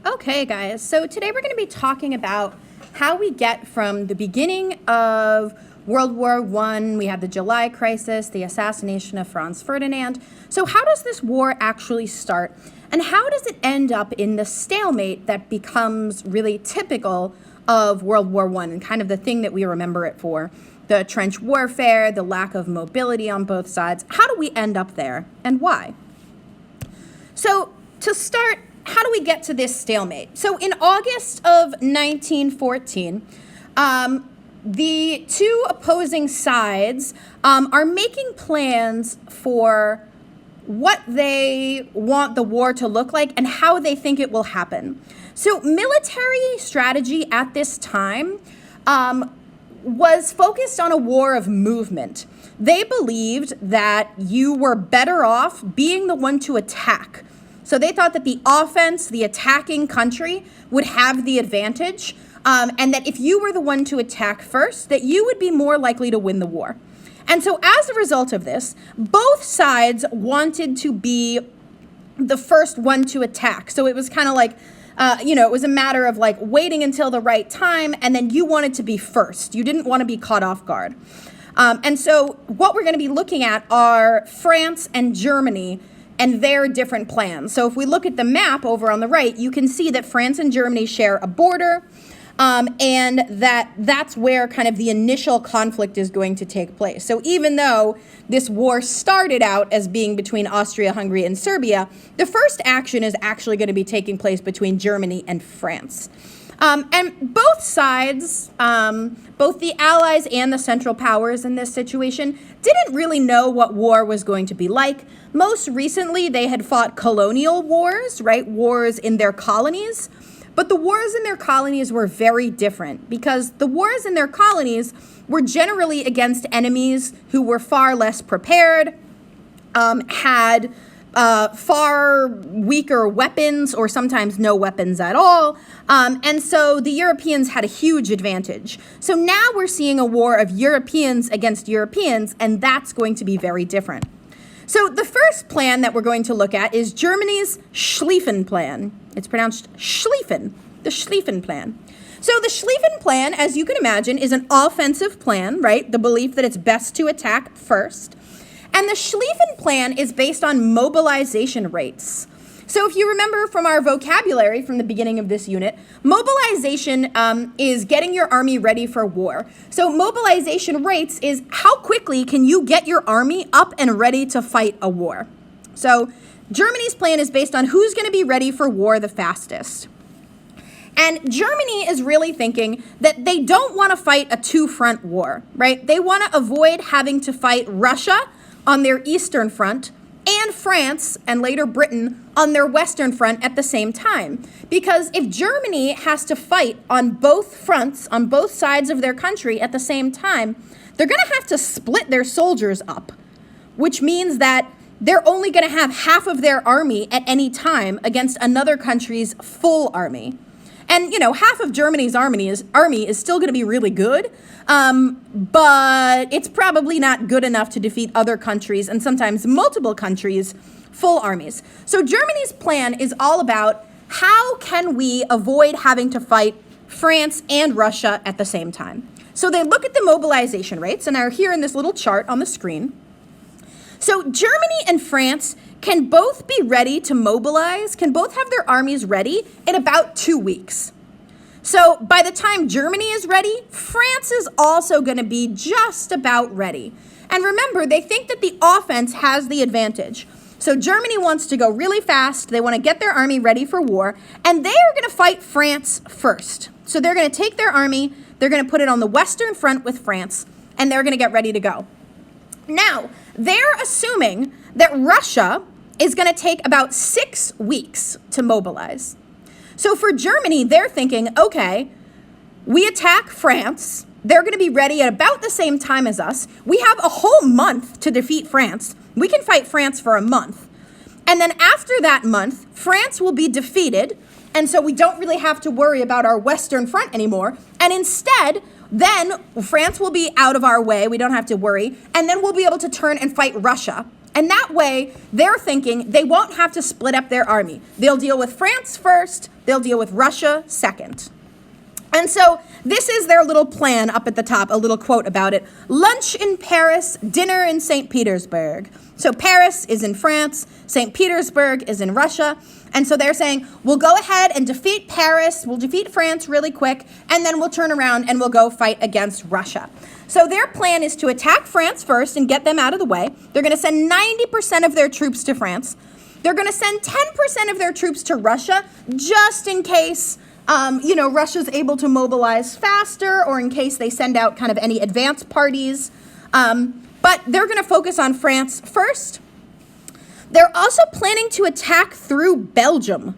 Okay, guys, so today we're going to be talking about how we get from the beginning of World War I, we have the July crisis, the assassination of Franz Ferdinand. So how does this war actually start, and how does it end up in the stalemate that becomes really typical of World War I and kind of the thing that we remember it for? The trench warfare, the lack of mobility on both sides. How do we end up there, and why? So to start, how do we get to this stalemate? So in August of 1914, the two opposing sides are making plans for what they want the war to look like and how they think it will happen. So military strategy at this time was focused on a war of movement. They believed that you were better off being the one to attack. So they thought that the offense, the attacking country, would have the advantage, and that if you were the one to attack first, that you would be more likely to win the war. And so as a result of this, both sides wanted to be the first one to attack. So it was kind of like, it was a matter of like waiting until the right time, and then you wanted to be first. You didn't want to be caught off guard. And so what we're going to be looking at are France and Germany and their different plans. So if we look at the map over on the right, you can see that France and Germany share a border, and that's where kind of the initial conflict is going to take place. So even though this war started out as being between Austria, Hungary, and Serbia, the first action is actually going to be taking place between Germany and France. And both sides, both the Allies and the Central Powers in this situation, didn't really know what war was going to be like. Most recently, they had fought colonial wars, right? Wars in their colonies. But the wars in their colonies were very different because the wars in their colonies were generally against enemies who were far less prepared, had far weaker weapons or sometimes no weapons at all. And so the Europeans had a huge advantage. So now we're seeing a war of Europeans against Europeans, and that's going to be very different. So the first plan that we're going to look at is Germany's Schlieffen Plan. It's pronounced Schlieffen, the Schlieffen Plan. So the Schlieffen Plan, as you can imagine, is an offensive plan, right? The belief that it's best to attack first. And the Schlieffen Plan is based on mobilization rates. So if you remember from our vocabulary from the beginning of this unit, mobilization is getting your army ready for war. So mobilization rates is how quickly can you get your army up and ready to fight a war. So Germany's plan is based on who's going to be ready for war the fastest. And Germany is really thinking that they don't want to fight a two-front war, right? They want to avoid having to fight Russia on their eastern front and France and later Britain on their western front at the same time. Because if Germany has to fight on both fronts, on both sides of their country at the same time, they're going to have to split their soldiers up, which means that they're only going to have half of their army at any time against another country's full army. And, half of Germany's army is still going to be really good, but it's probably not good enough to defeat other countries and sometimes multiple countries' full armies. So Germany's plan is all about how can we avoid having to fight France and Russia at the same time. So they look at the mobilization rates and are here in this little chart on the screen. So Germany and France can both be ready to mobilize, can both have their armies ready in about 2 weeks. So by the time Germany is ready, France is also going to be just about ready. And remember, they think that the offense has the advantage. So Germany wants to go really fast. They want to get their army ready for war, and they are going to fight France first. So they're going to take their army, they're going to put it on the western front with France, and they're going to get ready to go. Now, they're assuming that Russia is going to take about 6 weeks to mobilize. So for Germany, they're thinking, okay, we attack France. They're going to be ready at about the same time as us. We have a whole month to defeat France. We can fight France for a month. And then after that month, France will be defeated. And so we don't really have to worry about our Western front anymore. And instead, then France will be out of our way. We don't have to worry. And then we'll be able to turn and fight Russia. And that way, they're thinking they won't have to split up their army. They'll deal with France first, they'll deal with Russia second. And so this is their little plan up at the top, a little quote about it. Lunch in Paris, dinner in St. Petersburg. So Paris is in France, St. Petersburg is in Russia. And so they're saying, we'll go ahead and defeat Paris, we'll defeat France really quick, and then we'll turn around and we'll go fight against Russia. So their plan is to attack France first and get them out of the way. They're going to send 90% of their troops to France. They're going to send 10% of their troops to Russia, just in case Russia's able to mobilize faster, or in case they send out kind of any advance parties. But they're going to focus on France first. They're also planning to attack through Belgium.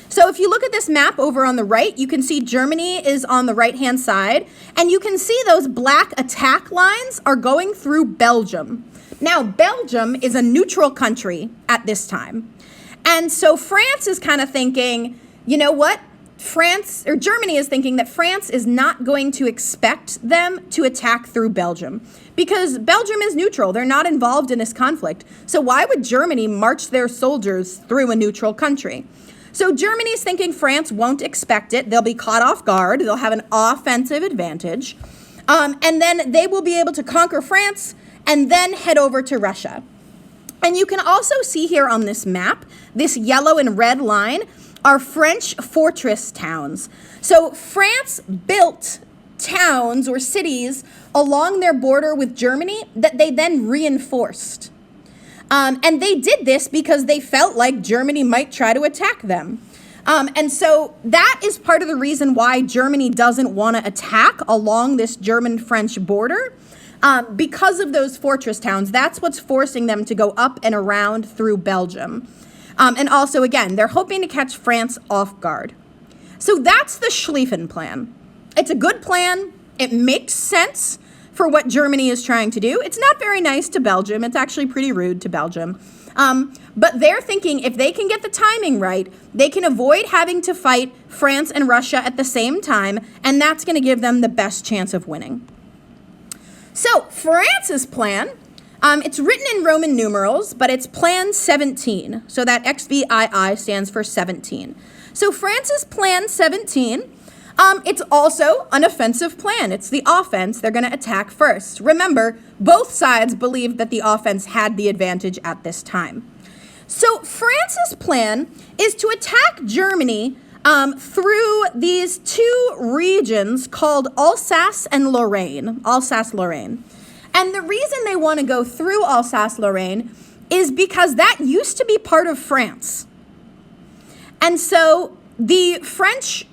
So if you look at this map over on the right, you can see Germany is on the right-hand side, and you can see those black attack lines are going through Belgium. Now, Belgium is a neutral country at this time. And so France is kind of thinking, you know what? Germany is thinking that France is not going to expect them to attack through Belgium, because Belgium is neutral. They're not involved in this conflict. So why would Germany march their soldiers through a neutral country? So Germany's thinking France won't expect it. They'll be caught off guard. They'll have an offensive advantage. And then they will be able to conquer France and then head over to Russia. And you can also see here on this map, this yellow and red line are French fortress towns. So France built towns or cities along their border with Germany that they then reinforced. And they did this because they felt like Germany might try to attack them. And so that is part of the reason why Germany doesn't want to attack along this German-French border, because of those fortress towns. That's what's forcing them to go up and around through Belgium. And also, again, they're hoping to catch France off guard. So that's the Schlieffen plan. It's a good plan. It makes sense for what Germany is trying to do. It's not very nice to Belgium. It's actually pretty rude to Belgium. But they're thinking if they can get the timing right, they can avoid having to fight France and Russia at the same time, and that's going to give them the best chance of winning. So France's plan, it's written in Roman numerals, but it's Plan 17. So that XVII stands for 17. So France's Plan 17, it's also an offensive plan. It's the offense. They're going to attack first. Remember, both sides believed that the offense had the advantage at this time. So France's plan is to attack Germany through these two regions called Alsace and Lorraine. Alsace-Lorraine. And the reason they want to go through Alsace-Lorraine is because that used to be part of France. And so the French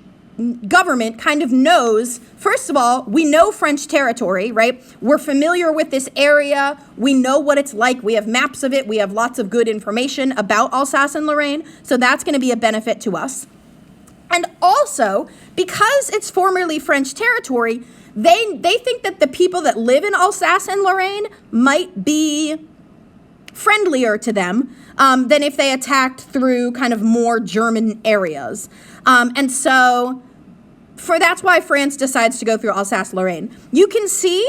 government kind of knows, first of all, we know French territory, right? We're familiar with this area. We know what it's like. We have maps of it. We have lots of good information about Alsace and Lorraine. So that's going to be a benefit to us. And also, because it's formerly French territory, they think that the people that live in Alsace and Lorraine might be friendlier to them than if they attacked through kind of more German areas. And so that's why France decides to go through Alsace-Lorraine. You can see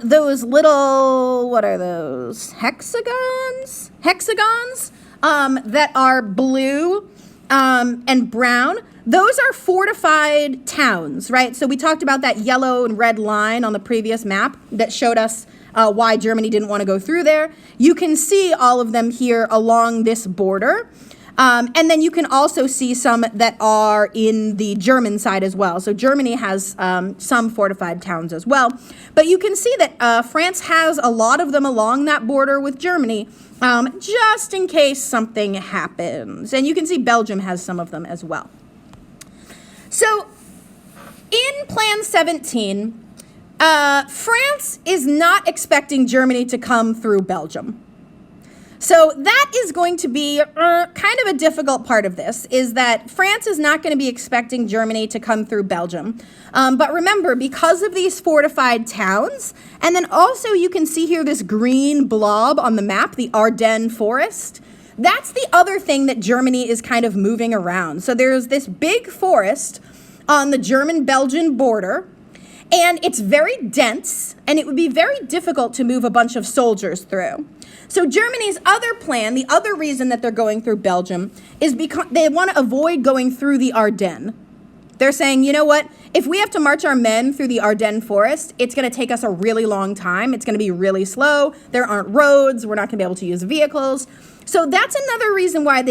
those little, what are those, hexagons? Hexagons that are blue and brown. Those are fortified towns, right? So we talked about that yellow and red line on the previous map that showed us why Germany didn't want to go through there. You can see all of them here along this border. And then you can also see some that are in the German side as well. So Germany has some fortified towns as well. But you can see that France has a lot of them along that border with Germany, just in case something happens. And you can see Belgium has some of them as well. So in Plan 17, France is not expecting Germany to come through Belgium. So that is going to be kind of a difficult part of this, is that France is not going to be expecting Germany to come through Belgium. But remember, because of these fortified towns, and then also you can see here this green blob on the map, the Ardennes forest, that's the other thing that Germany is kind of moving around. So there's this big forest on the German-Belgian border, And it's very dense, and it would be very difficult to move a bunch of soldiers through. So Germany's other plan, the other reason that they're going through Belgium, is because they want to avoid going through the Ardennes. They're saying, you know what, if we have to march our men through the Ardennes forest, it's going to take us a really long time. It's going to be really slow. There aren't roads. We're not going to be able to use vehicles. So that's another reason why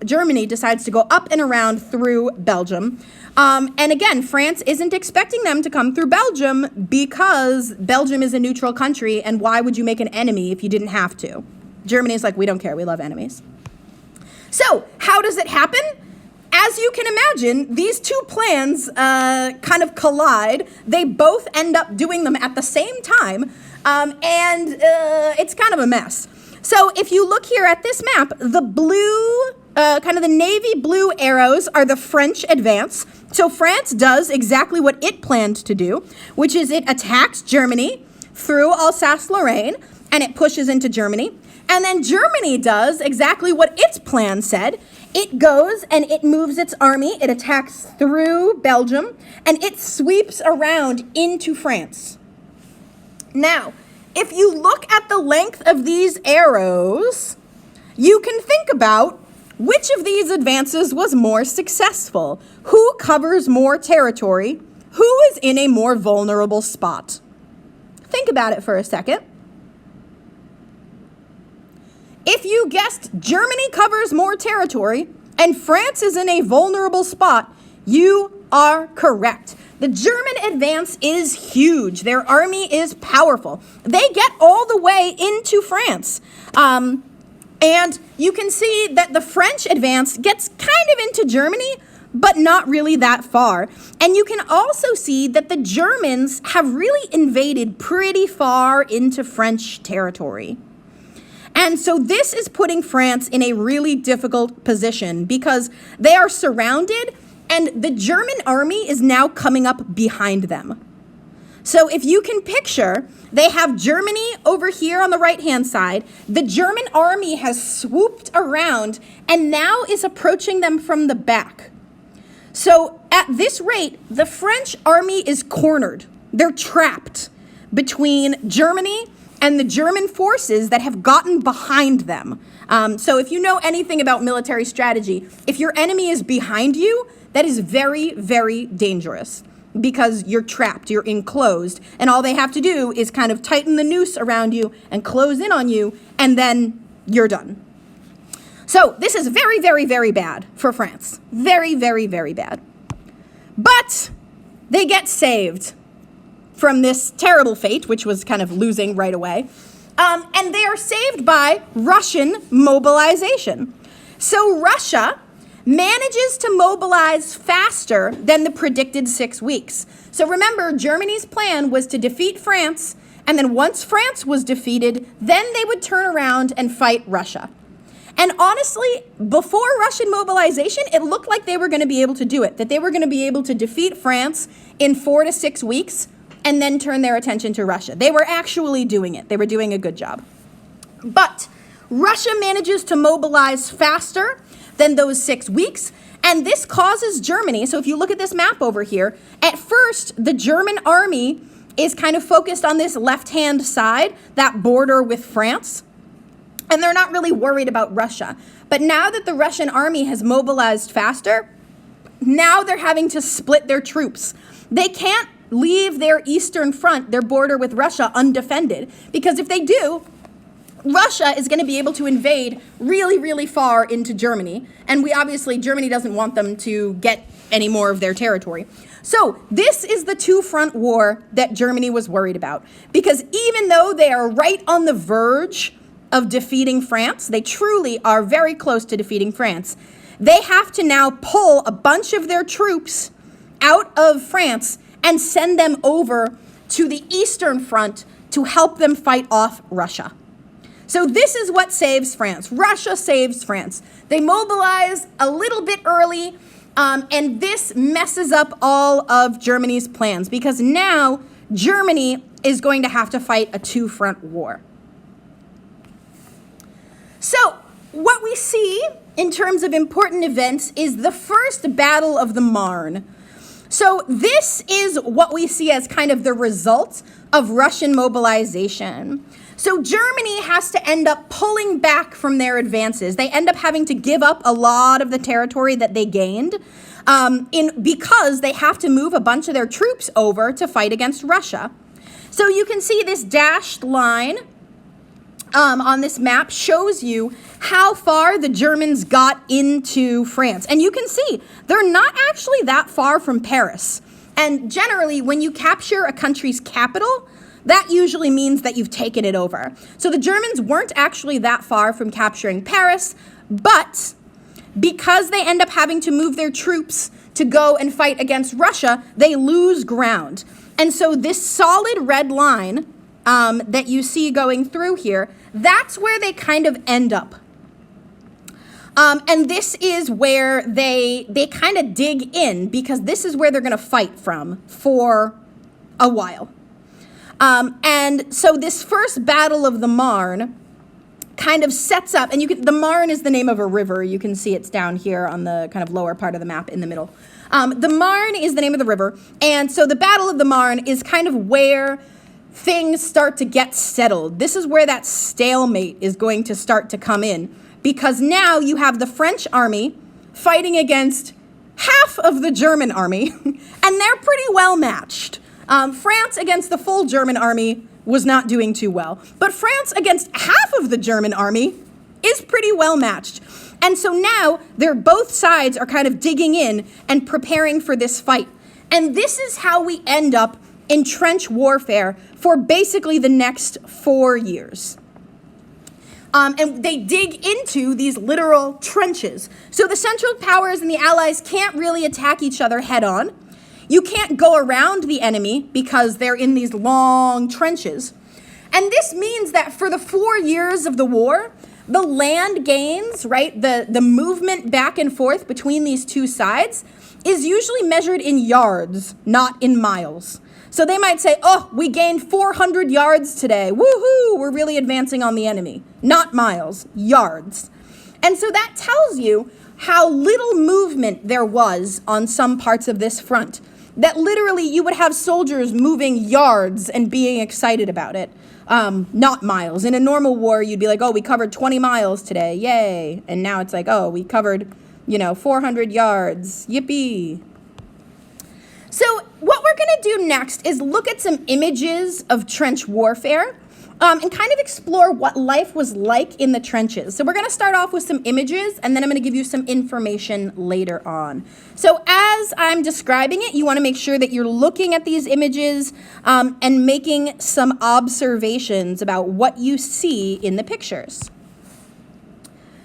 Germany decides to go up and around through Belgium. And again, France isn't expecting them to come through Belgium because Belgium is a neutral country, and why would you make an enemy if you didn't have to? Germany's like, we don't care, we love enemies. So how does it happen? As you can imagine, these two plans kind of collide. They both end up doing them at the same time, and it's kind of a mess. So if you look here at this map, the blue, kind of the navy blue arrows are the French advance. So France does exactly what it planned to do, which is it attacks Germany through Alsace-Lorraine, and it pushes into Germany. And then Germany does exactly what its plan said. It goes and it moves its army, it attacks through Belgium, and it sweeps around into France. Now, if you look at the length of these arrows, you can think about which of these advances was more successful, who covers more territory, who is in a more vulnerable spot. Think about it for a second. If you guessed Germany covers more territory and France is in a vulnerable spot, you are correct. The German advance is huge. Their army is powerful. They get all the way into France. And you can see that the French advance gets kind of into Germany, but not really that far. And you can also see that the Germans have really invaded pretty far into French territory. And so this is putting France in a really difficult position because they are surrounded and the German army is now coming up behind them. So if you can picture, they have Germany over here on the right-hand side. The German army has swooped around and now is approaching them from the back. So at this rate, the French army is cornered. They're trapped between Germany and the German forces that have gotten behind them. So if you know anything about military strategy, if your enemy is behind you, that is very, very dangerous because you're trapped, you're enclosed, and all they have to do is kind of tighten the noose around you and close in on you, and then you're done. So this is very, very, very bad for France. Very, very, very bad. But they get saved from this terrible fate, which was kind of losing right away. And they are saved by Russian mobilization. So Russia manages to mobilize faster than the predicted 6 weeks. So remember, Germany's plan was to defeat France, and then once France was defeated, then they would turn around and fight Russia. And honestly, before Russian mobilization, it looked like they were going to be able to do it, that they were going to be able to defeat France in 4 to 6 weeks and then turn their attention to Russia. They were actually doing it. They were doing a good job. But Russia manages to mobilize faster than those 6 weeks, and this causes Germany, so if you look at this map over here, at first, the German army is kind of focused on this left-hand side, that border with France, and they're not really worried about Russia. But now that the Russian army has mobilized faster, now they're having to split their troops. They can't leave their eastern front, their border with Russia, undefended, because if they do, Russia is going to be able to invade really, really far into Germany. And Germany doesn't want them to get any more of their territory. So this is the two-front war that Germany was worried about. Because even though they are right on the verge of defeating France, they truly are very close to defeating France, they have to now pull a bunch of their troops out of France and send them over to the eastern front to help them fight off Russia. So this is what saves France. Russia saves France. They mobilize a little bit early, and this messes up all of Germany's plans because now Germany is going to have to fight a two-front war. So what we see in terms of important events is the first Battle of the Marne. So this is what we see as kind of the result of Russian mobilization. So Germany has to end up pulling back from their advances. They end up having to give up a lot of the territory that they gained because they have to move a bunch of their troops over to fight against Russia. So you can see this dashed line on this map shows you how far the Germans got into France. And you can see they're not actually that far from Paris. And generally, when you capture a country's capital, that usually means that you've taken it over. So the Germans weren't actually that far from capturing Paris, but because they end up having to move their troops to go and fight against Russia, they lose ground. And so this solid red line that you see going through here, that's where they kind of end up. And this is where they kind of dig in, because this is where they're going to fight from for a while. And so this first Battle of the Marne kind of sets up, and the Marne is the name of a river. You can see it's down here on the kind of lower part of the map in the middle. The Marne is the name of the river, and so the Battle of the Marne is kind of where things start to get settled. This is where that stalemate is going to start to come in, because now you have the French army fighting against half of the German army, and they're pretty well matched. France against the full German army was not doing too well, but France against half of the German army is pretty well matched. And so now both sides are kind of digging in and preparing for this fight. And this is how we end up in trench warfare for basically the next 4 years. And they dig into these literal trenches. So the Central Powers and the Allies can't really attack each other head on. You can't go around the enemy because they're in these long trenches. And this means that for the 4 years of the war, the land gains, right, the movement back and forth between these two sides is usually measured in yards, not in miles. So they might say, oh, we gained 400 yards today. Woohoo, we're really advancing on the enemy. Not miles, yards. And so that tells you how little movement there was on some parts of this front. That literally you would have soldiers moving yards and being excited about it, not miles. In a normal war, you'd be like, oh, we covered 20 miles today, yay. And now it's like, oh, we covered, 400 yards, yippee. So what we're going to do next is look at some images of trench warfare and kind of explore what life was like in the trenches. So we're going to start off with some images, and then I'm going to give you some information later on. So as I'm describing it, you want to make sure that you're looking at these images and making some observations about what you see in the pictures.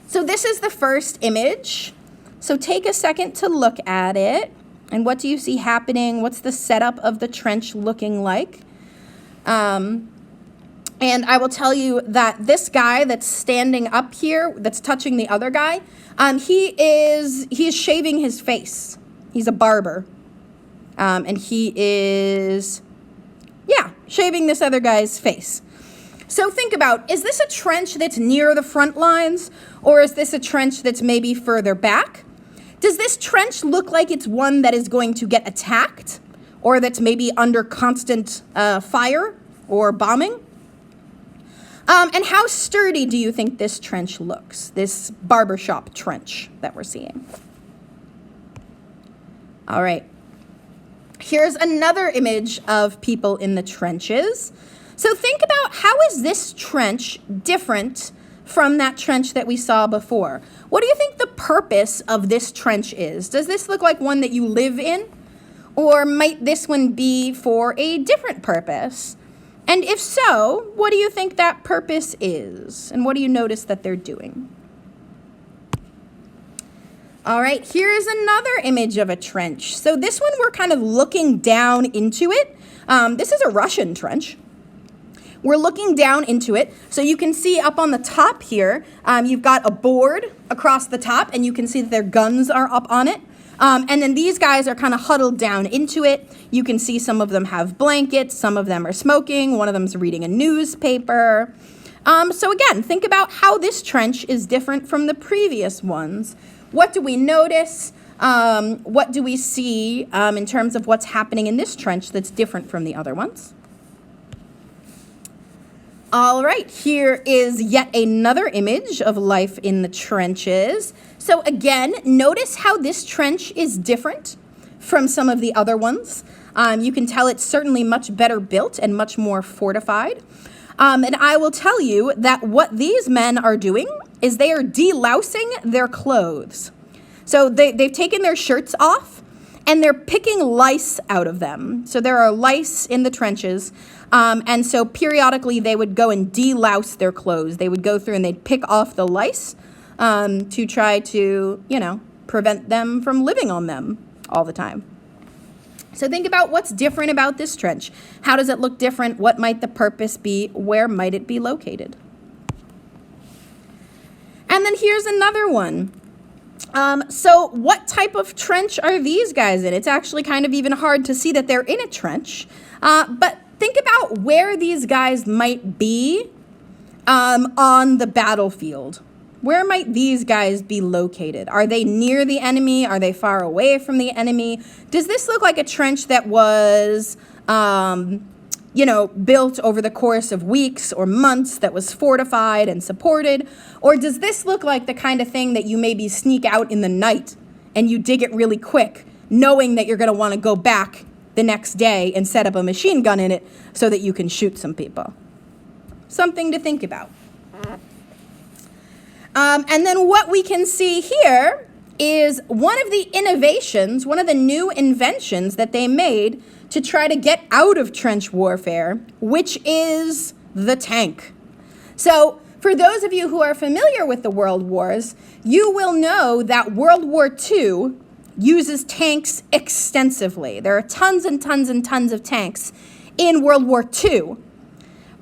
So this is the first image. So take a second to look at it. And what do you see happening? What's the setup of the trench looking like? And I will tell you that this guy that's standing up here, that's touching the other guy, he is shaving his face. He's a barber. And he is, shaving this other guy's face. So think about, is this a trench that's near the front lines, or is this a trench that's maybe further back? Does this trench look like it's one that is going to get attacked, or that's maybe under constant fire or bombing? And how sturdy do you think this trench looks, this barbershop trench that we're seeing? All right. Here's another image of people in the trenches. So think about, how is this trench different from that trench that we saw before? What do you think the purpose of this trench is? Does this look like one that you live in? Or might this one be for a different purpose? And if so, what do you think that purpose is? And what do you notice that they're doing? All right, here is another image of a trench. So this one, we're kind of looking down into it. This is a Russian trench. We're looking down into it. So you can see up on the top here, you've got a board across the top, and you can see that their guns are up on it. And then these guys are kind of huddled down into it. You can see some of them have blankets, some of them are smoking, one of them's reading a newspaper. So again, think about how this trench is different from the previous ones. What do we notice? What do we see in terms of what's happening in this trench that's different from the other ones? All right, here is yet another image of life in the trenches. So again, notice how this trench is different from some of the other ones. You can tell it's certainly much better built and much more fortified. And I will tell you that what these men are doing is they are delousing their clothes. So they've taken their shirts off and they're picking lice out of them. So there are lice in the trenches. And so periodically they would go and delouse their clothes. They would go through and they'd pick off the lice to try to, prevent them from living on them all the time. So think about what's different about this trench. How does it look different? What might the purpose be? Where might it be located? And then here's another one. So what type of trench are these guys in? It's actually kind of even hard to see that they're in a trench. But think about where these guys might be on the battlefield. Where might these guys be located? Are they near the enemy? Are they far away from the enemy? Does this look like a trench that was, built over the course of weeks or months, that was fortified and supported? Or does this look like the kind of thing that you maybe sneak out in the night and you dig it really quick, knowing that you're going to want to go back the next day and set up a machine gun in it so that you can shoot some people? Something to think about. And then what we can see here is one of the innovations, one of the new inventions that they made to try to get out of trench warfare, which is the tank. So for those of you who are familiar with the World Wars, you will know that World War II uses tanks extensively. There are tons and tons and tons of tanks in World War II.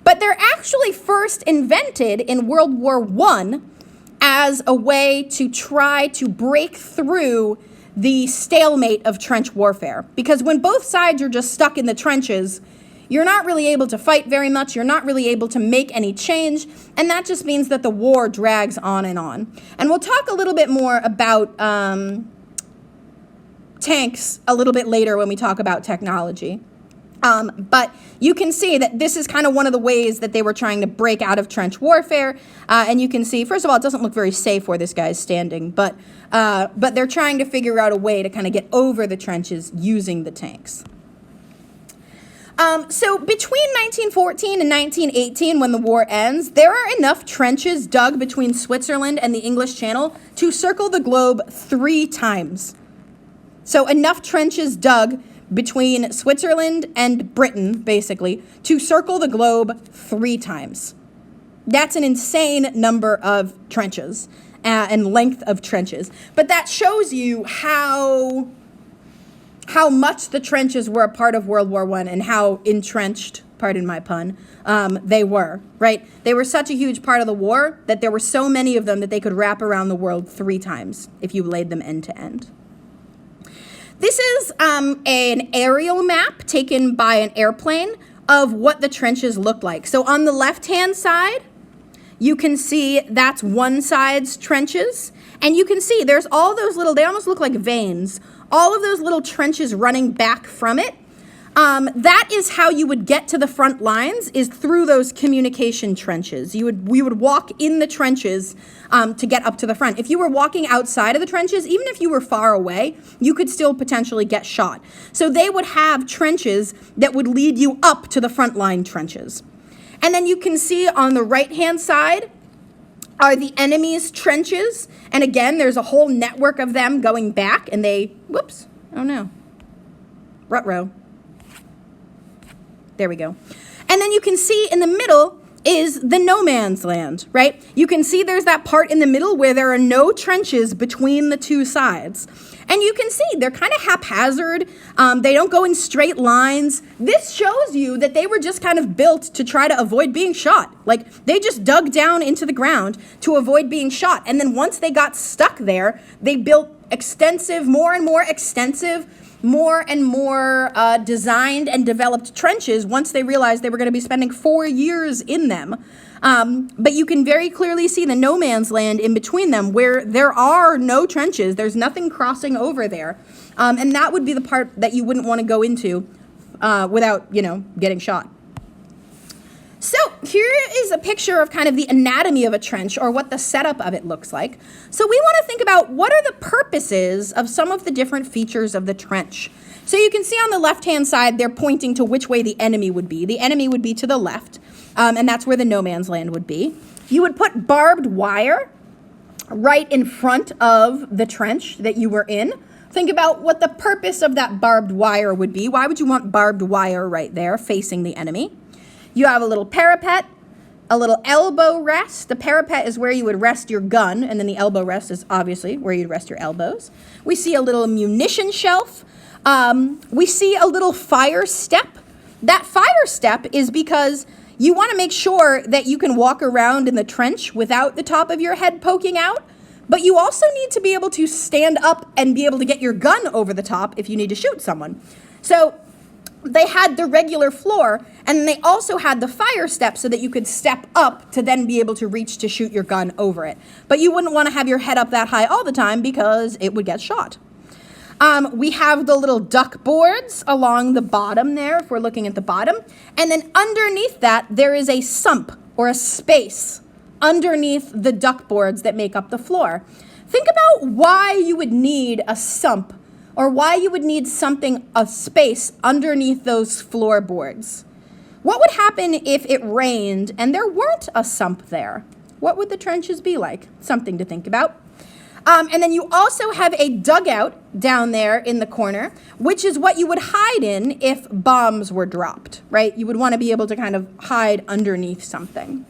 But they're actually first invented in World War I as a way to try to break through the stalemate of trench warfare. Because when both sides are just stuck in the trenches, you're not really able to fight very much, you're not really able to make any change, and that just means that the war drags on. And we'll talk a little bit more about tanks a little bit later when we talk about technology. But you can see that this is kind of one of the ways that they were trying to break out of trench warfare. And you can see, first of all, it doesn't look very safe where this guy's standing, but they're trying to figure out a way to kind of get over the trenches using the tanks. So between 1914 and 1918, when the war ends, there are enough trenches dug between Switzerland and the English Channel to circle the globe 3 times. So enough trenches dug between Switzerland and Britain, basically, to circle the globe 3 times. That's an insane number of trenches and length of trenches. But that shows you how much the trenches were a part of World War I and how entrenched, pardon my pun, they were, right? They were such a huge part of the war that there were so many of them that they could wrap around the world 3 times if you laid them end to end. This is an aerial map taken by an airplane of what the trenches look like. So on the left-hand side, you can see that's one side's trenches. And you can see there's all those little, they almost look like veins, all of those little trenches running back from it. That is how you would get to the front lines, is through those communication trenches. We would walk in the trenches to get up to the front. If you were walking outside of the trenches, even if you were far away, you could still potentially get shot. So they would have trenches that would lead you up to the front line trenches. And then you can see on the right-hand side are the enemy's trenches. And again, there's a whole network of them going back, and they, whoops, oh no, ruh-roh. There we go. And then you can see in the middle is the no man's land, right? You can see there's that part in the middle where there are no trenches between the 2 sides. And you can see they're kind of haphazard. They don't go in straight lines. This shows you that they were just kind of built to try to avoid being shot. Like, they just dug down into the ground to avoid being shot. And then once they got stuck there, they built extensive, more and more extensive, more and more designed and developed trenches once they realized they were going to be spending 4 years in them. But you can very clearly see the no man's land in between them where there are no trenches. There's nothing crossing over there. And that would be the part that you wouldn't want to go into without, getting shot. So here is a picture of kind of the anatomy of a trench, or what the setup of it looks like. So we want to think about what are the purposes of some of the different features of the trench. So you can see on the left-hand side, they're pointing to which way the enemy would be. The enemy would be to the left, and that's where the no man's land would be. You would put barbed wire right in front of the trench that you were in. Think about what the purpose of that barbed wire would be. Why would you want barbed wire right there facing the enemy? You have a little parapet, a little elbow rest. The parapet is where you would rest your gun, and then the elbow rest is obviously where you'd rest your elbows. We see a little munition shelf. We see a little fire step. That fire step is because you want to make sure that you can walk around in the trench without the top of your head poking out, but you also need to be able to stand up and be able to get your gun over the top if you need to shoot someone. So they had the regular floor, and they also had the fire step so that you could step up to then be able to reach to shoot your gun over it. But you wouldn't want to have your head up that high all the time because it would get shot. We have the little duck boards along the bottom there, if we're looking at the bottom. And then underneath that, there is a sump or a space underneath the duck boards that make up the floor. Think about why you would need a sump, or why you would need something, a space underneath those floorboards. What would happen if it rained and there weren't a sump there? What would the trenches be like? Something to think about. And then you also have a dugout down there in the corner, which is what you would hide in if bombs were dropped, right? You would want to be able to kind of hide underneath something.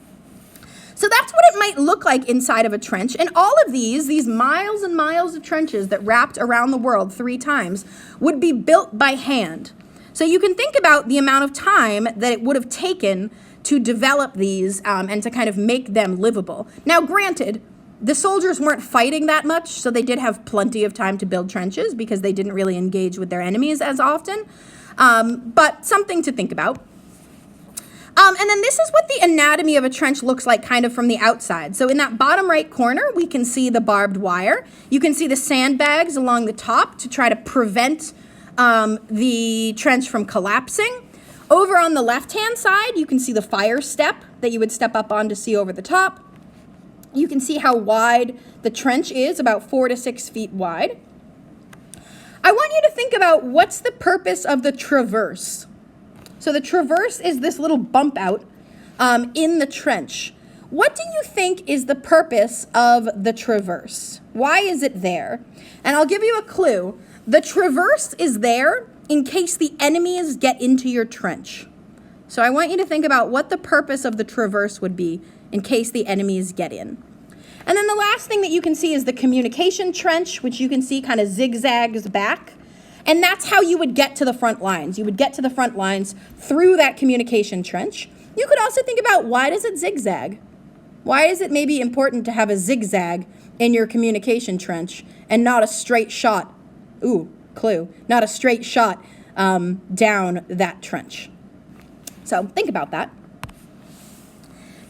So that's what it might look like inside of a trench. And all of these miles and miles of trenches that wrapped around the world 3 times, would be built by hand. So you can think about the amount of time that it would have taken to develop these and to kind of make them livable. Now, granted, the soldiers weren't fighting that much, so they did have plenty of time to build trenches because they didn't really engage with their enemies as often. But something to think about. And then this is what the anatomy of a trench looks like kind of from the outside. So in that bottom right corner, we can see the barbed wire. You can see the sandbags along the top to try to prevent the trench from collapsing. Over on the left-hand side, you can see the fire step that you would step up on to see over the top. You can see how wide the trench is, about 4 to 6 feet wide. I want you to think about what's the purpose of the traverse. So the traverse is this little bump out in the trench. What do you think is the purpose of the traverse? Why is it there? And I'll give you a clue. The traverse is there in case the enemies get into your trench. So I want you to think about what the purpose of the traverse would be in case the enemies get in. And then the last thing that you can see is the communication trench, which you can see kind of zigzags back. And that's how you would get to the front lines. You would get to the front lines through that communication trench. You could also think about, why does it zigzag? Why is it maybe important to have a zigzag in your communication trench and not a straight shot? Ooh, clue. Not a straight shot down that trench. So think about that.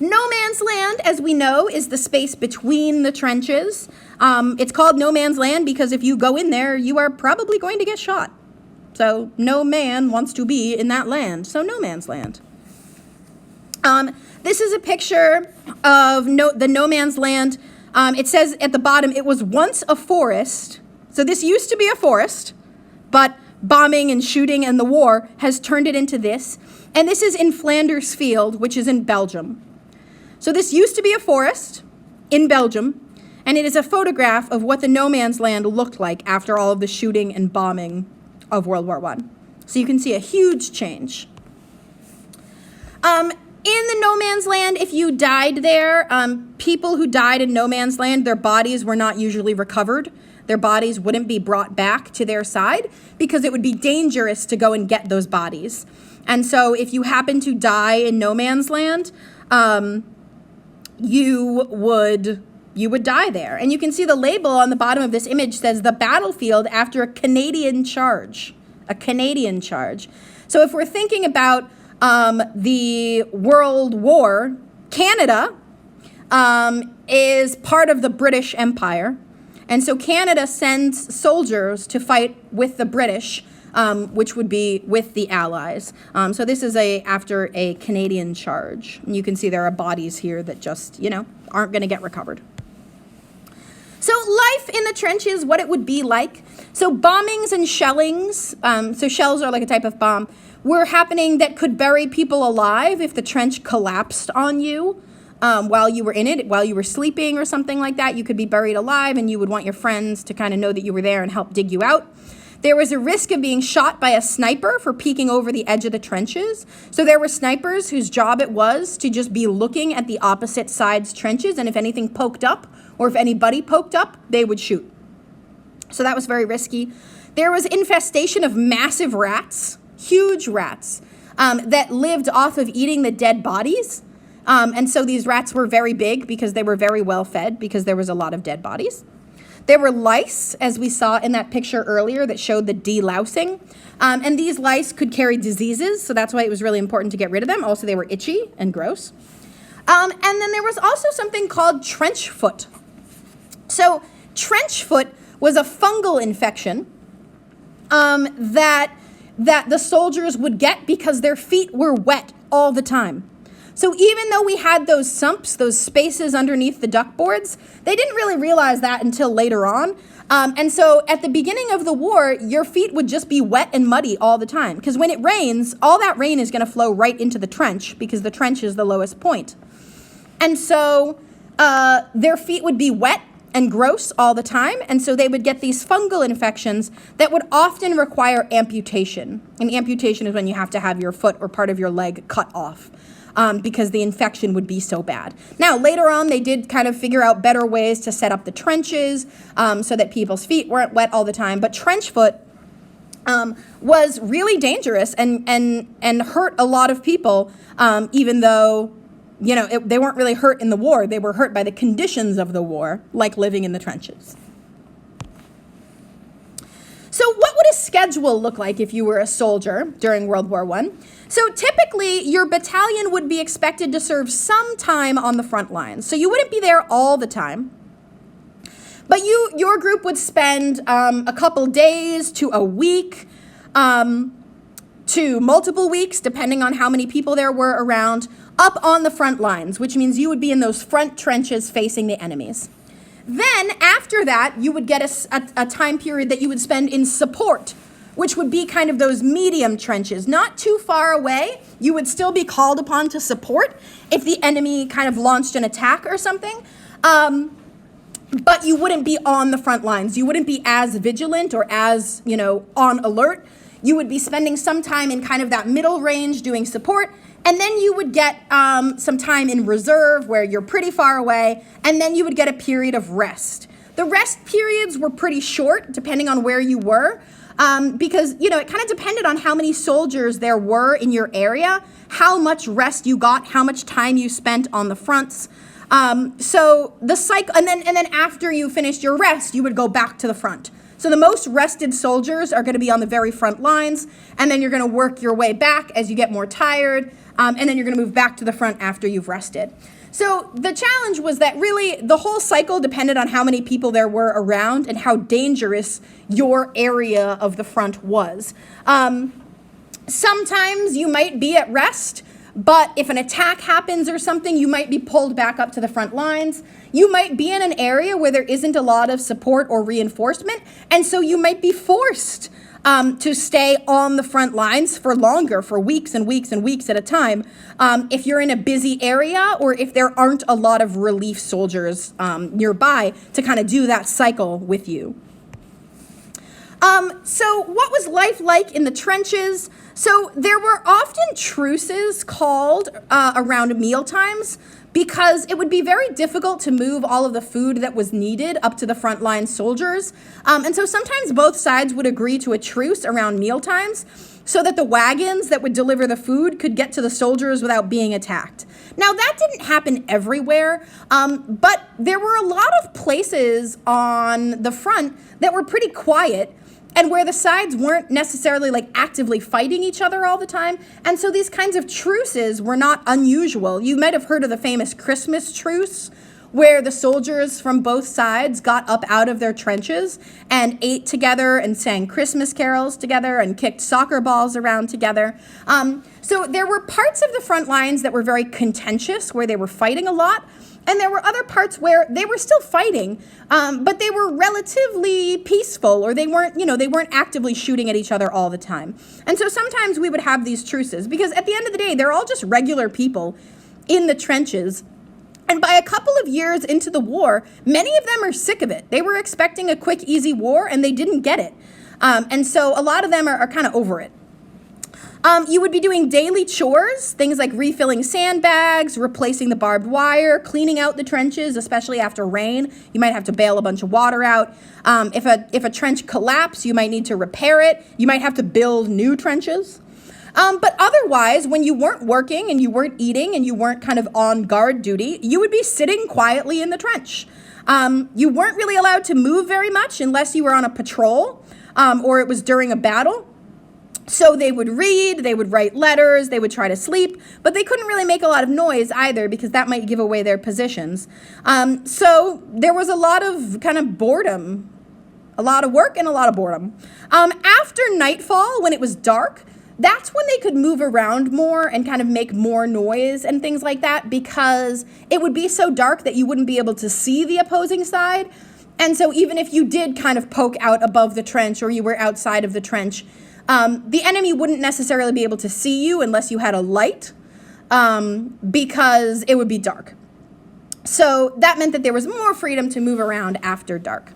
No man's land, as we know, is the space between the trenches. It's called no man's land because if you go in there, you are probably going to get shot. So no man wants to be in that land. So no man's land. This is a picture of the no man's land. It says at the bottom, it was once a forest. So this used to be a forest, but bombing and shooting and the war has turned it into this. And this is in Flanders Field, which is in Belgium. So this used to be a forest in Belgium, and it is a photograph of what the no man's land looked like after all of the shooting and bombing of World War I. So you can see a huge change. In the no man's land, if you died there, people who died in no man's land, their bodies were not usually recovered. Their bodies wouldn't be brought back to their side because it would be dangerous to go and get those bodies. And so if you happen to die in no man's land, you would, you would die there. And you can see the label on the bottom of this image says the battlefield after a Canadian charge. A Canadian charge. So if we're thinking about the World War, Canada is part of the British Empire. And so Canada sends soldiers to fight with the British, which would be with the Allies. So this is after a Canadian charge. And you can see there are bodies here that just, aren't going to get recovered. So life in the trenches, what it would be like. So bombings and shellings, so shells are like a type of bomb, were happening that could bury people alive if the trench collapsed on you. While you were in it, while you were sleeping or something like that, you could be buried alive and you would want your friends to kind of know that you were there and help dig you out. There was a risk of being shot by a sniper for peeking over the edge of the trenches. So there were snipers whose job it was to just be looking at the opposite side's trenches, and if anything poked up or if anybody poked up, they would shoot. So that was very risky. There was infestation of massive rats, huge rats, that lived off of eating the dead bodies. And so these rats were very big because they were very well fed because there was a lot of dead bodies. There were lice, as we saw in that picture earlier that showed the delousing. And these lice could carry diseases, so that's why it was really important to get rid of them. Also, they were itchy and gross. And then there was also something called trench foot. So trench foot was a fungal infection that the soldiers would get because their feet were wet all the time. So even though we had those sumps, those spaces underneath the duck boards, they didn't really realize that until later on. And so at the beginning of the war, your feet would just be wet and muddy all the time. Because when it rains, all that rain is going to flow right into the trench because the trench is the lowest point. And so their feet would be wet and gross all the time. And so they would get these fungal infections that would often require amputation. And amputation is when you have to have your foot or part of your leg cut off. Because the infection would be so bad. Now, later on, they did kind of figure out better ways to set up the trenches so that people's feet weren't wet all the time. But trench foot was really dangerous and hurt a lot of people, even though, they weren't really hurt in the war. They were hurt by the conditions of the war, like living in the trenches. So what would a schedule look like if you were a soldier during World War I? So typically, your battalion would be expected to serve some time on the front lines. So you wouldn't be there all the time. But your group would spend a couple days to a week to multiple weeks, depending on how many people there were around, up on the front lines, which means you would be in those front trenches facing the enemies. Then, after that, you would get a time period that you would spend in support, which would be kind of those medium trenches. Not too far away, you would still be called upon to support if the enemy kind of launched an attack or something. But you wouldn't be on the front lines. You wouldn't be as vigilant or as, on alert. You would be spending some time in kind of that middle range doing support. And then you would get some time in reserve where you're pretty far away, and then you would get a period of rest. The rest periods were pretty short, depending on where you were, because, it kind of depended on how many soldiers there were in your area, how much rest you got, how much time you spent on the fronts. So the cycle, and then after you finished your rest, you would go back to the front. So the most rested soldiers are going to be on the very front lines, and then you're going to work your way back as you get more tired, and then you're going to move back to the front after you've rested. So the challenge was that really the whole cycle depended on how many people there were around and how dangerous your area of the front was. Sometimes you might be at rest, but if an attack happens or something, you might be pulled back up to the front lines. You might be in an area where there isn't a lot of support or reinforcement, and so you might be forced to stay on the front lines for longer, for weeks and weeks and weeks at a time, if you're in a busy area or if there aren't a lot of relief soldiers nearby to kind of do that cycle with you. So what was life like in the trenches? So there were often truces called around meal times because it would be very difficult to move all of the food that was needed up to the frontline soldiers. And so sometimes both sides would agree to a truce around meal times. so that the wagons that would deliver the food could get to the soldiers without being attacked. Now, that didn't happen everywhere, but there were a lot of places on the front that were pretty quiet and where the sides weren't necessarily like actively fighting each other all the time. And so these kinds of truces were not unusual. You might have heard of the famous Christmas truce, where the soldiers from both sides got up out of their trenches and ate together and sang Christmas carols together and kicked soccer balls around together. So there were parts of the front lines that were very contentious, where they were fighting a lot. And there were other parts where they were still fighting, but they were relatively peaceful, or they weren't actively shooting at each other all the time. And so sometimes we would have these truces, because at the end of the day, they're all just regular people in the trenches. And by a couple of years into the war, many of them are sick of it. They were expecting a quick, easy war, and they didn't get it. And so a lot of them are kind of over it. You would be doing daily chores, things like refilling sandbags, replacing the barbed wire, cleaning out the trenches, especially after rain. You might have to bail a bunch of water out. If a trench collapsed, you might need to repair it. You might have to build new trenches. But otherwise, when you weren't working and you weren't eating and you weren't kind of on guard duty, you would be sitting quietly in the trench. You weren't really allowed to move very much unless you were on a patrol or it was during a battle. So they would read, they would write letters, they would try to sleep, but they couldn't really make a lot of noise either, because that might give away their positions. So there was a lot of kind of boredom, a lot of work and a lot of boredom. After nightfall, when it was dark, that's when they could move around more and kind of make more noise and things like that, because it would be so dark that you wouldn't be able to see the opposing side. And so even if you did kind of poke out above the trench, or you were outside of the trench, the enemy wouldn't necessarily be able to see you unless you had a light, because it would be dark. So that meant that there was more freedom to move around after dark.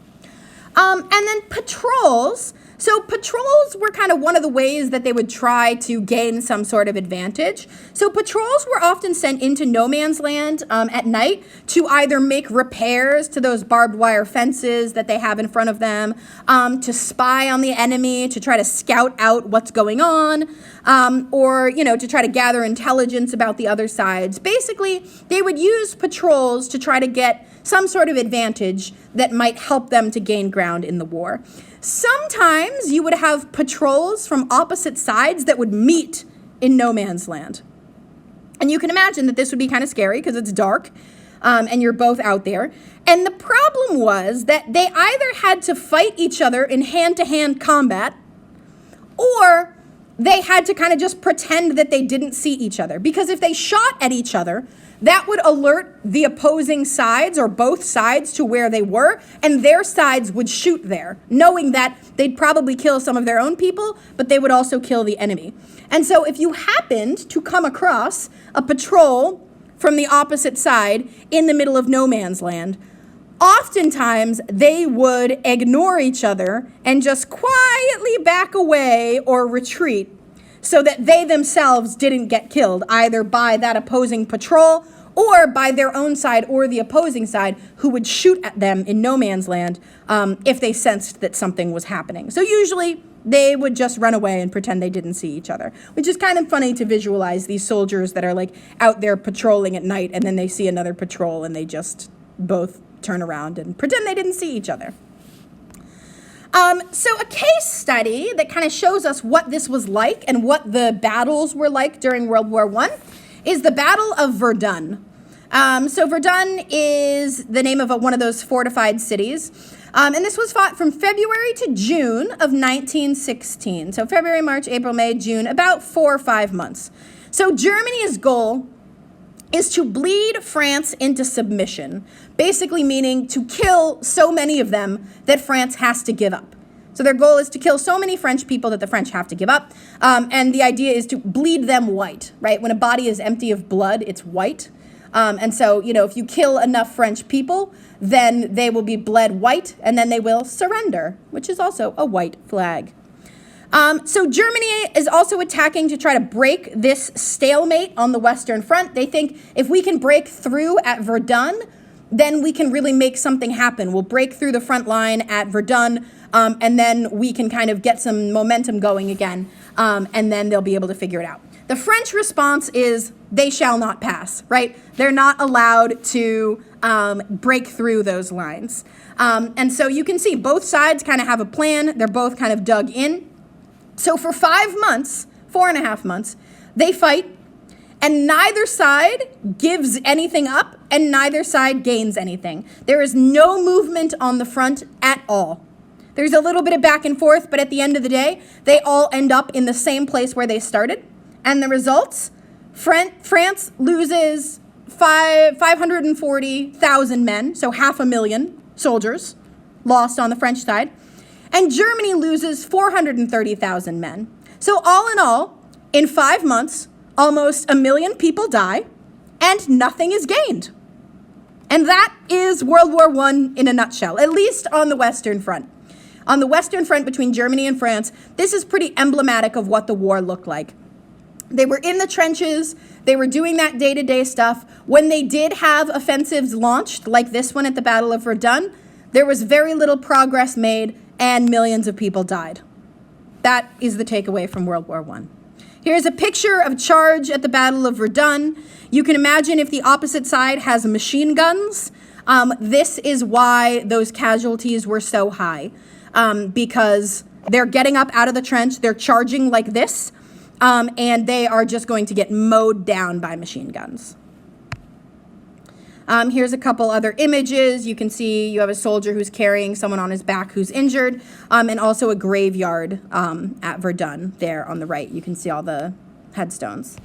And then patrols. So patrols were kind of one of the ways that they would try to gain some sort of advantage. So patrols were often sent into no man's land at night to either make repairs to those barbed wire fences that they have in front of them, to spy on the enemy, to try to scout out what's going on, or, to try to gather intelligence about the other sides. Basically, they would use patrols to try to get some sort of advantage that might help them to gain ground in the war. Sometimes you would have patrols from opposite sides that would meet in no man's land. And you can imagine that this would be kind of scary because it's dark and you're both out there. And the problem was that they either had to fight each other in hand-to-hand combat, or they had to kind of just pretend that they didn't see each other. Because if they shot at each other, that would alert the opposing sides, or both sides, to where they were, and their sides would shoot there, knowing that they'd probably kill some of their own people, but they would also kill the enemy. And so if you happened to come across a patrol from the opposite side in the middle of no man's land, oftentimes they would ignore each other and just quietly back away or retreat, so that they themselves didn't get killed, either by that opposing patrol or by their own side or the opposing side, who would shoot at them in no man's land if they sensed that something was happening. So usually they would just run away and pretend they didn't see each other, which is kind of funny to visualize these soldiers that are like out there patrolling at night, and then they see another patrol and they just both turn around and pretend they didn't see each other. So a case study that kind of shows us what this was like and what the battles were like during World War I is the Battle of Verdun. So Verdun is the name of one of those fortified cities. And this was fought from February to June of 1916. So February, March, April, May, June, about 4 or 5 months. So Germany's goal is to bleed France into submission, basically meaning to kill so many of them that France has to give up. So their goal is to kill so many French people that the French have to give up. And the idea is to bleed them white, right? When a body is empty of blood, it's white. And so, if you kill enough French people, then they will be bled white, and then they will surrender, which is also a white flag. So Germany is also attacking to try to break this stalemate on the Western Front. They think if we can break through at Verdun, then we can really make something happen. We'll break through the front line at Verdun, and then we can kind of get some momentum going again, and then they'll be able to figure it out. The French response is they shall not pass, right? They're not allowed to break through those lines. And so you can see both sides kind of have a plan. They're both kind of dug in. So for 5 months, 4.5 months, they fight, and neither side gives anything up, and neither side gains anything. There is no movement on the front at all. There's a little bit of back and forth, but at the end of the day, they all end up in the same place where they started. And the results, France loses 540,000 men, so 500,000 soldiers lost on the French side. And Germany loses 430,000 men. So all in 5 months, almost 1 million people die, and nothing is gained. And that is World War I in a nutshell, at least on the Western Front. On the Western Front between Germany and France, this is pretty emblematic of what the war looked like. They were in the trenches, they were doing that day-to-day stuff. When they did have offensives launched, like this one at the Battle of Verdun, there was very little progress made, and millions of people died. That is the takeaway from World War I. Here's a picture of charge at the Battle of Verdun. You can imagine if the opposite side has machine guns. This is why those casualties were so high, because they're getting up out of the trench, they're charging like this, and they are just going to get mowed down by machine guns. Here's a couple other images. You can see you have a soldier who's carrying someone on his back who's injured, and also a graveyard at Verdun there on the right. You can see all the headstones.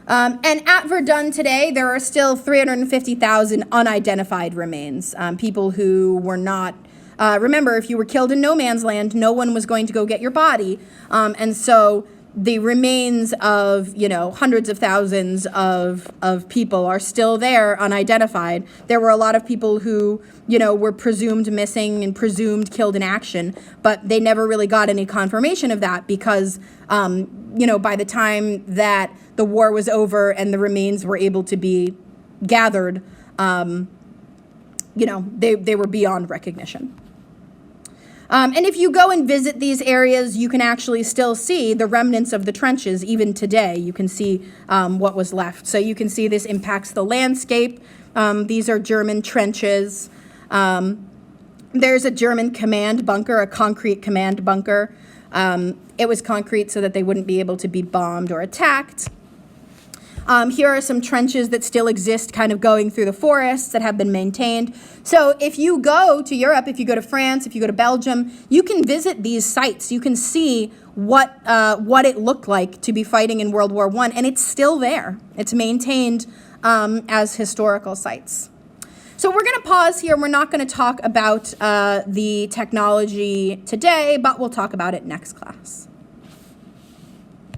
And at Verdun today, there are still 350,000 unidentified remains, people who were not, remember, if you were killed in no man's land, no one was going to go get your body, and so the remains of, hundreds of thousands of people are still there, unidentified. There were a lot of people who, were presumed missing and presumed killed in action, but they never really got any confirmation of that because, by the time that the war was over and the remains were able to be gathered, they were beyond recognition. And if you go and visit these areas, you can actually still see the remnants of the trenches. Even today, you can see what was left. So you can see this impacts the landscape. These are German trenches. There's a German command bunker, a concrete command bunker. It was concrete so that they wouldn't be able to be bombed or attacked. Here are some trenches that still exist kind of going through the forests that have been maintained. So if you go to Europe, if you go to France, if you go to Belgium, you can visit these sites. You can see what it looked like to be fighting in World War I, and it's still there. It's maintained as historical sites. So we're going to pause here. We're not going to talk about the technology today, but we'll talk about it next class.